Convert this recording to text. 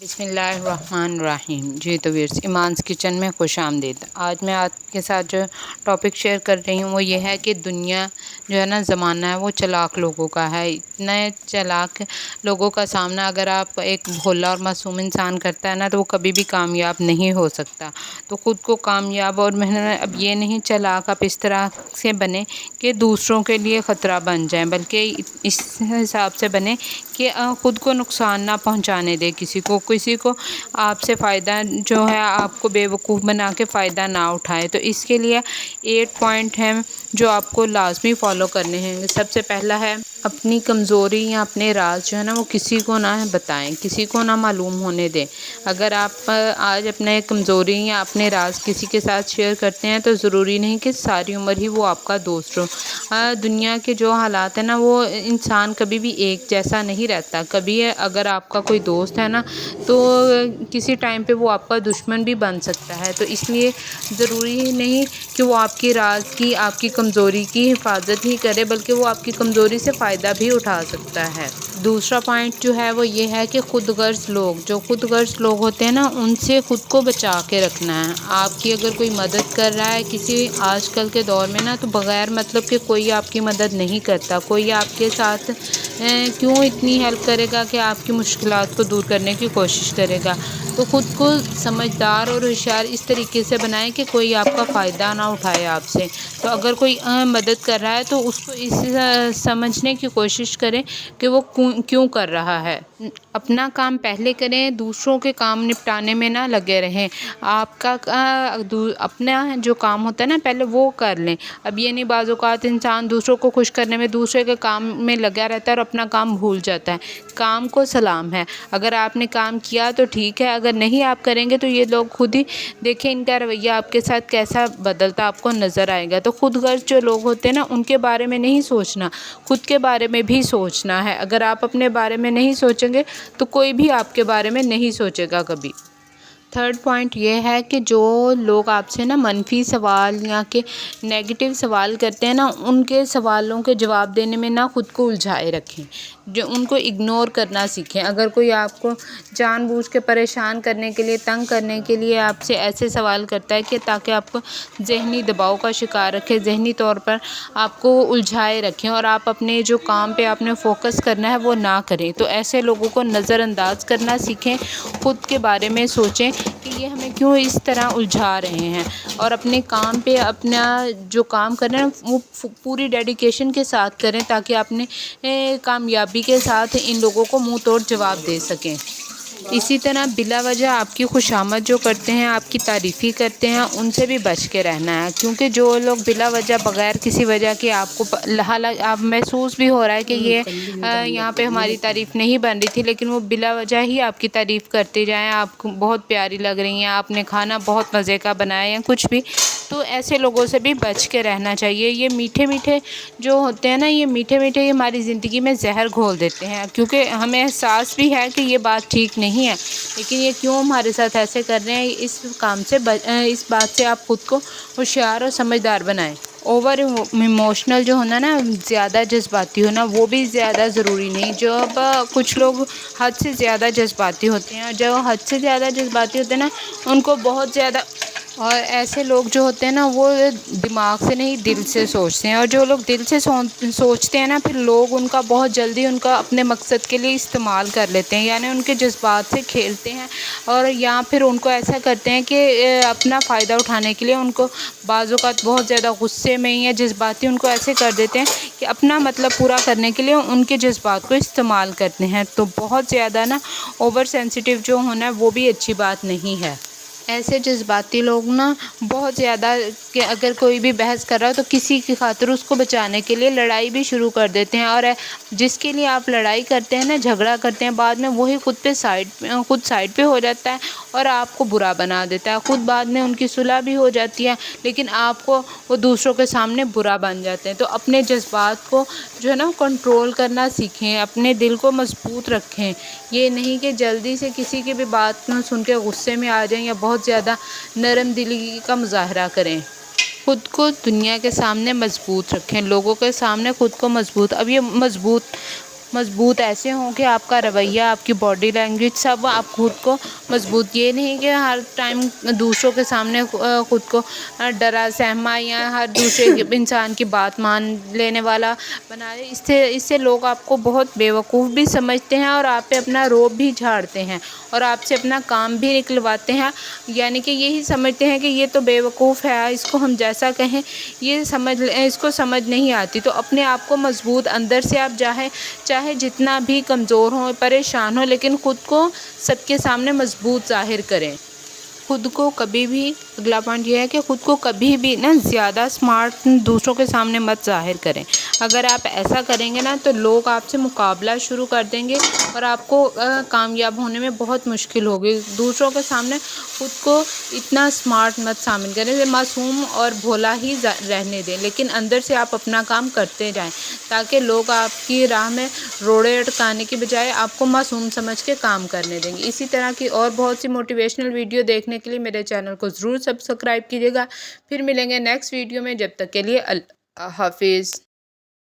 بسم اللہ الرحمن الرحیم۔ جی تو ویئرس، ایمانس کچن میں خوش آمدید۔ آج میں آپ کے ساتھ جو ٹاپک شیئر کر رہی ہوں وہ یہ ہے کہ دنیا جو ہے نا، زمانہ ہے وہ چلاک لوگوں کا ہے۔ اتنے چلاک لوگوں کا سامنا اگر آپ ایک بھولا اور معصوم انسان کرتا ہے نا، تو وہ کبھی بھی کامیاب نہیں ہو سکتا۔ تو خود کو کامیاب اور محنت اب یہ نہیں چلاک آپ اس طرح سے بنے کہ دوسروں کے لیے خطرہ بن جائیں، بلکہ اس حساب سے بنے کہ خود کو نقصان نہ پہنچانے دے کسی کو آپ سے فائدہ جو ہے آپ کو بے وقوف بنا کے فائدہ نہ اٹھائے۔ تو اس کے لیے 8 پوائنٹ ہیں جو آپ کو لازمی فالو کرنے ہیں۔ سب سے پہلا ہے، اپنی کمزوری یا اپنے راز جو ہے نا وہ کسی کو نہ بتائیں، کسی کو نہ معلوم ہونے دیں۔ اگر آپ آج اپنے کمزوری یا اپنے راز کسی کے ساتھ شیئر کرتے ہیں تو ضروری نہیں کہ ساری عمر ہی وہ آپ کا دوست ہو۔ دنیا کے جو حالات ہیں نا، وہ انسان کبھی بھی ایک جیسا نہیں رہتا۔ کبھی اگر آپ کا کوئی دوست ہے نا، تو کسی ٹائم پہ وہ آپ کا دشمن بھی بن سکتا ہے۔ تو اس لیے ضروری ہی نہیں کہ وہ آپ کی راز کی، آپ کی کمزوری کی حفاظت ہی کرے، بلکہ وہ آپ کی کمزوری سے فائدہ بھی اٹھا سکتا ہے۔ دوسرا پوائنٹ جو ہے وہ یہ ہے کہ خود غرض لوگ ہوتے ہیں نا، ان سے خود کو بچا کے رکھنا ہے۔ آپ کی اگر کوئی مدد کر رہا ہے کسی آج کل کے دور میں نا، تو بغیر مطلب کہ کوئی آپ کی مدد نہیں کرتا۔ کوئی آپ کے ساتھ کیوں اتنی ہیلپ کرے گا کہ آپ کی مشکلات کو دور کرنے کی کوشش کرے گا۔ تو خود کو سمجھدار اور ہوشیار اس طریقے سے بنائیں کہ کوئی آپ کا فائدہ نہ اٹھائے آپ سے۔ تو اگر کوئی مدد کر رہا ہے تو اس کو اس سمجھنے کی کوشش کریں کہ وہ کیوں کر رہا ہے۔ اپنا کام پہلے کریں، دوسروں کے کام نپٹانے میں نہ لگے رہیں۔ آپ کا اپنا جو کام ہوتا ہے نا، پہلے وہ کر لیں۔ اب یہ نہیں، بعض اوقات انسان دوسروں کو خوش کرنے میں دوسرے کے کام میں لگا رہتا ہے اور اپنا کام بھول جاتا ہے۔ کام کو سلام ہے، اگر آپ نے کام کیا تو ٹھیک ہے، اگر نہیں آپ کریں گے تو یہ لوگ خود ہی دیکھیں ان کا رویہ آپ کے ساتھ کیسا بدلتا آپ کو نظر آئے گا۔ تو خود غرض جو لوگ ہوتے ہیں نا، ان کے بارے میں نہیں سوچنا، خود کے بارے میں بھی سوچنا ہے۔ اگر آپ اپنے بارے میں نہیں سوچیں گے تو کوئی بھی آپ کے بارے میں نہیں سوچے گا کبھی۔ تھرڈ پوائنٹ یہ ہے کہ جو لوگ آپ سے نا منفی سوال یا کہ نیگیٹو سوال کرتے ہیں نا، ان کے سوالوں کے جواب دینے میں نہ خود کو الجھائے رکھیں، جو ان کو اگنور کرنا سیکھیں۔ اگر کوئی آپ کو جان بوجھ کے پریشان کرنے کے لیے، تنگ کرنے کے لیے آپ سے ایسے سوال کرتا ہے کہ تاکہ آپ کو ذہنی دباؤ کا شکار رکھے، ذہنی طور پر آپ کو الجھائے رکھیں اور آپ اپنے جو کام پہ آپ نے فوکس کرنا ہے وہ نہ کریں، تو ایسے لوگوں کو نظر انداز کرنا سیکھیں۔ خود کے بارے میں سوچیں کہ یہ ہمیں کیوں اس طرح الجھا رہے ہیں، اور اپنے کام پہ اپنا جو کام کرنا ہے وہ پوری ڈیڈیکیشن کے ساتھ کریں، تاکہ اپنے کامیابی کے ساتھ ان لوگوں کو منہ توڑ جواب دے سکیں۔ اسی طرح بلا وجہ آپ کی خوشامد جو کرتے ہیں، آپ کی تعریفی کرتے ہیں، ان سے بھی بچ کے رہنا ہے، کیونکہ جو لوگ بلا وجہ بغیر کسی وجہ کے آپ کو آپ محسوس بھی ہو رہا ہے کہ یہ یہاں پہ ہماری تعریف نہیں بن رہی تھی، لیکن وہ بلا وجہ ہی آپ کی تعریف کرتے جائیں، آپ کو بہت پیاری لگ رہی ہیں، آپ نے کھانا بہت مزے کا بنایا یا کچھ بھی، تو ایسے لوگوں سے بھی بچ کے رہنا چاہیے۔ یہ میٹھے میٹھے جو ہوتے ہیں نا، یہ میٹھے میٹھے یہ ہماری زندگی میں زہر گھول دیتے ہیں، کیونکہ ہمیں احساس بھی ہے کہ یہ بات ٹھیک نہیں ہے، لیکن یہ کیوں ہمارے ساتھ ایسے کر رہے ہیں، اس بات سے آپ خود کو ہوشیار اور سمجھدار بنائیں۔ اوور ایموشنل جو ہونا نا، زیادہ جذباتی ہونا، وہ بھی زیادہ ضروری نہیں۔ جب کچھ لوگ حد سے زیادہ جذباتی ہوتے ہیں، اور جو حد سے زیادہ جذباتی ہوتے ہیں نا، ان کو بہت زیادہ، اور ایسے لوگ جو ہوتے ہیں نا، وہ دماغ سے نہیں دل سے سوچتے ہیں، اور جو لوگ دل سے سوچتے ہیں نا، پھر لوگ ان کا بہت جلدی ان کا اپنے مقصد کے لیے استعمال کر لیتے ہیں، یعنی ان کے جذبات سے کھیلتے ہیں، اور یا پھر ان کو ایسا کرتے ہیں کہ اپنا فائدہ اٹھانے کے لیے ان کو بعض اوقات بہت زیادہ غصے میں یا جذباتی ان کو ایسے کر دیتے ہیں کہ اپنا مطلب پورا کرنے کے لیے ان کے جذبات کو استعمال کرتے ہیں۔ تو بہت زیادہ نا اوور سینسیٹیو جو ہونا ہے وہ بھی اچھی بات نہیں ہے۔ ایسے جذباتی لوگ نا بہت زیادہ، کہ اگر کوئی بھی بحث کر رہا ہو تو کسی کی خاطر اس کو بچانے کے لیے لڑائی بھی شروع کر دیتے ہیں، اور جس کے لیے آپ لڑائی کرتے ہیں نا، جھگڑا کرتے ہیں، بعد میں وہی خود سائڈ پہ ہو جاتا ہے اور آپ کو برا بنا دیتا ہے۔ خود بعد میں ان کی صلح بھی ہو جاتی ہے، لیکن آپ کو وہ دوسروں کے سامنے برا بن جاتے ہیں۔ تو اپنے جذبات کو جو ہے نا کنٹرول کرنا سیکھیں، اپنے دل کو مضبوط رکھیں۔ یہ نہیں کہ جلدی سے کسی کی بھی بات سن کے غصے میں آ جائیں یا بہت زیادہ نرم دلی کا مظاہرہ کریں۔ خود کو دنیا کے سامنے مضبوط رکھیں، لوگوں کے سامنے خود کو مضبوط، اب یہ مضبوط مضبوط ایسے ہوں کہ آپ کا رویہ، آپ کی باڈی لینگویج سب آپ خود کو مضبوط، یہ نہیں کہ ہر ٹائم دوسروں کے سامنے خود کو ڈرا سہما یا ہر دوسرے انسان کی بات مان لینے والا بنا دے۔ اس سے لوگ آپ کو بہت بیوقوف بھی سمجھتے ہیں اور آپ پہ اپنا روب بھی جھاڑتے ہیں اور آپ سے اپنا کام بھی نکلواتے ہیں، یعنی کہ یہی سمجھتے ہیں کہ یہ تو بیوقوف ہے، اس کو ہم جیسا کہیں اس کو سمجھ نہیں آتی۔ تو اپنے آپ کو مضبوط اندر سے آپ چاہے جتنا بھی کمزور ہوں، پریشان ہوں، لیکن خود کو سب کے سامنے مضبوط ظاہر کریں۔ خود کو کبھی بھی، اگلا پوائنٹ یہ ہے کہ خود کو کبھی بھی زیادہ اسمارٹ دوسروں کے سامنے مت ظاہر کریں۔ اگر آپ ایسا کریں گے تو لوگ آپ سے مقابلہ شروع کر دیں گے اور آپ کو کامیاب ہونے میں بہت مشکل ہوگی۔ دوسروں کے سامنے خود کو اتنا اسمارٹ مت شامل کریں، معصوم اور بھولا ہی رہنے دیں، لیکن اندر سے آپ اپنا کام کرتے جائیں تاکہ لوگ آپ کی راہ میں روڑے اٹکانے کی بجائے آپ کو معصوم سمجھ کے کام کرنے دیں گے۔ اسی طرح کی اور بہت سی موٹیویشنل ویڈیو دیکھنے کے لیے میرے چینل کو ضرور سبسکرائب کیجیے گا۔ پھر ملیں گے نیکسٹ ویڈیو میں، جب تک کے لیے اللہ حافظ۔